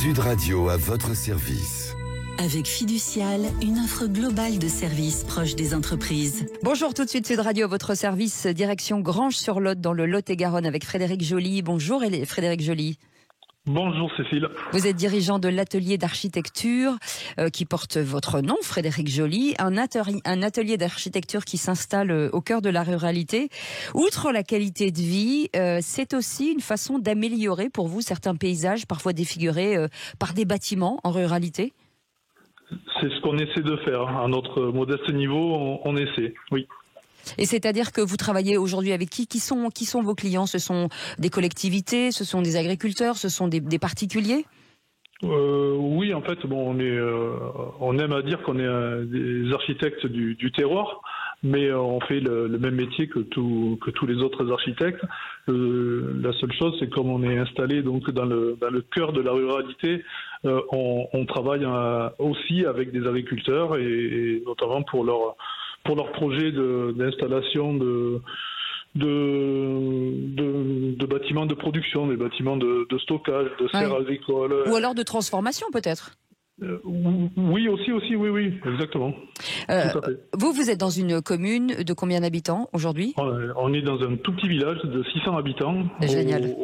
Sud Radio à votre service. Avec Fiducial, une offre globale de services proche des entreprises. Bonjour, tout de suite Sud Radio à votre service, direction Granges-sur-Lot dans le Lot-et-Garonne avec Frédéric Joly. Bonjour Frédéric Joly. Bonjour Cécile. Vous êtes dirigeant de l'atelier d'architecture qui porte votre nom, Frédéric Joly, un atelier d'architecture qui s'installe au cœur de la ruralité. Outre la qualité de vie, c'est aussi une façon d'améliorer pour vous certains paysages parfois défigurés par des bâtiments en ruralité. C'est ce qu'on essaie de faire. À notre modeste niveau, on essaie, oui. Et c'est-à-dire que vous travaillez aujourd'hui avec qui sont vos clients? Ce sont des collectivités, ce sont des agriculteurs, ce sont des particuliers? Oui, en fait, on aime à dire qu'on est des architectes du terroir, mais on fait le même métier que tous les autres architectes. La seule chose, c'est comme on est installé donc dans le cœur de la ruralité, on travaille aussi avec des agriculteurs et notamment pour leur projet d'installation de bâtiments de production, des bâtiments de stockage, de serres agricoles. Ou alors de transformation peut-être. Oui, oui, exactement. Tout à fait. Vous êtes dans une commune de combien d'habitants aujourd'hui? On est dans un tout petit village de 600 habitants. Génial.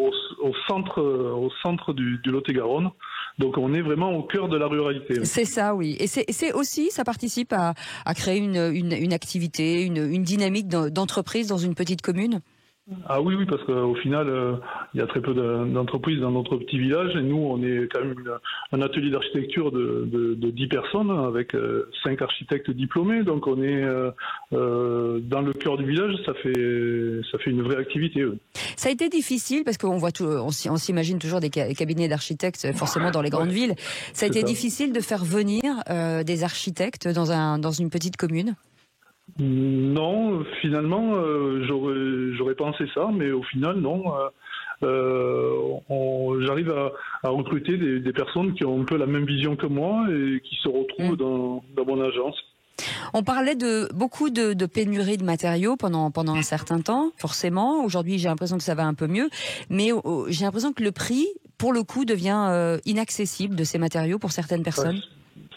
Au centre du Lot-et-Garonne. Donc on est vraiment au cœur de la ruralité. C'est ça, oui. Et c'est aussi, ça participe à créer une activité, une dynamique d'entreprise dans une petite commune? Ah oui, parce qu'au final, il y a très peu d'entreprises dans notre petit village. Et nous, on est quand même un atelier d'architecture de 10 personnes avec 5 architectes diplômés. Donc on est dans le cœur du village, ça fait une vraie activité. Oui. Ça a été difficile parce qu'on voit on s'imagine toujours des cabinets d'architectes forcément dans les grandes villes. Ça a été difficile de faire venir des architectes dans une petite commune? Non, finalement, j'aurais pensé ça, mais au final, non. J'arrive à recruter des personnes qui ont un peu la même vision que moi et qui se retrouvent dans mon agence. On parlait de beaucoup de pénurie de matériaux pendant un certain temps, forcément. Aujourd'hui, j'ai l'impression que ça va un peu mieux, mais j'ai l'impression que le prix, pour le coup, devient inaccessible de ces matériaux pour certaines personnes. Ouais.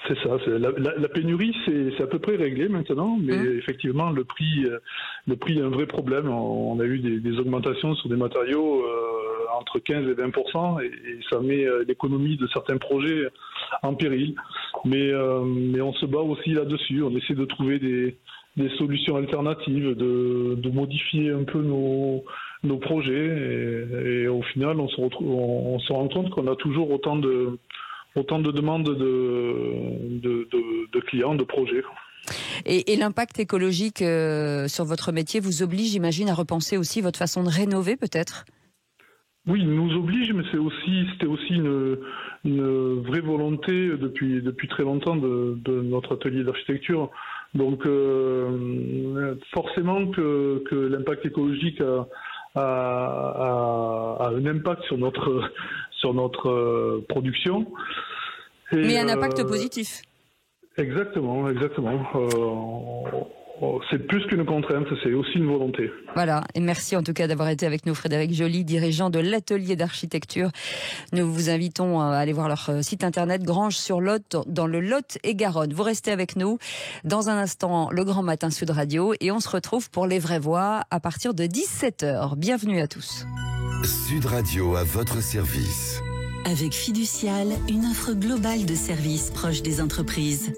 C'est ça. La pénurie, c'est à peu près réglé maintenant, mais effectivement, le prix est un vrai problème. On a eu des augmentations sur des matériaux entre 15 et 20%, et ça met l'économie de certains projets en péril. Mais on se bat aussi là-dessus. On essaie de trouver des solutions alternatives, de modifier un peu nos projets, et au final, on se rend compte qu'on a toujours autant de demandes de clients, de projets. Et l'impact écologique sur votre métier vous oblige, j'imagine, à repenser aussi votre façon de rénover, peut-être? Oui, il nous oblige, mais c'était aussi une vraie volonté depuis très longtemps de notre atelier d'architecture. Donc forcément que l'impact écologique a un impact sur notre production. Mais un impact positif. Exactement. C'est plus qu'une contrainte, c'est aussi une volonté. Voilà, et merci en tout cas d'avoir été avec nous, Frédéric Joly, dirigeant de l'atelier d'architecture. Nous vous invitons à aller voir leur site internet Granges-sur-Lot dans le Lot-et-Garonne. Vous restez avec nous. Dans un instant, le Grand Matin Sud Radio, et on se retrouve pour Les Vraies Voix à partir de 17h. Bienvenue à tous. Sud Radio à votre service. Avec Fiducial, une offre globale de services proche des entreprises.